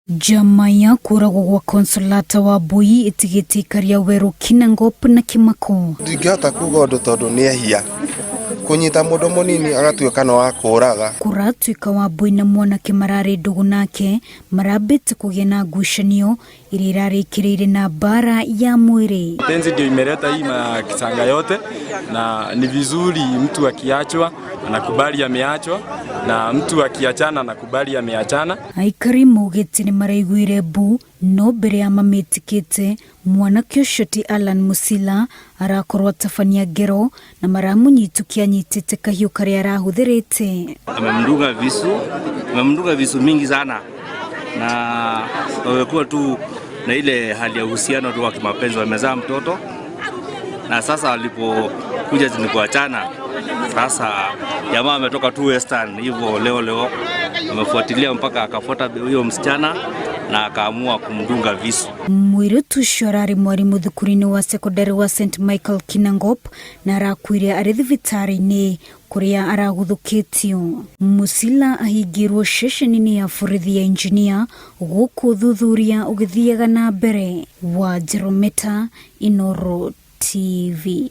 Jamaya kuragwo gwa Consolata Wambui itigite ikaria weru Kinangop na Kimako. Ndingihota kuga undu tondu ni ehia kunyita mundu munini agatuika no akuraga. Kuratuika Wambui na mwanake marari ndugu nake marabite kugia na ngucanio iria irarikiriire na bara ya mwiri. Tenzi ndio imeleta hii makisanga yote, na ni vizuri mtu akiachwa anakubali ameachwa na mtu akiachana anakubali ameachana. Aikari mugiti ni maraiguire bu no mbere ya mametikite mwanake ucio ti Alan Musila arakorwo tabania ngero na maramunyitukia nyitite kahiu karia arahuthirite. Amemdunga visu mingi sana, na wamekuwa tu na ile hali ya uhusiano tu wa kimapenzi, wamezaa mtoto na sasa walipokuja kuachana, sasa jamaa ametoka tu Western hivyo leo amefuatilia mpaka akafuata huyo msichana na akaamua kumdunga visu. Mwirutu shorari mwarimu thukurini wa sekondari wa St. Michael Kinangop na arakwire ari thibitari-ini kuria araguthukitio. Musila ahingirwo ceceni-ini ya borithi ya engineer guku thuthuria ugithiaga na mbere. Wa Jerometa, Inooro TV.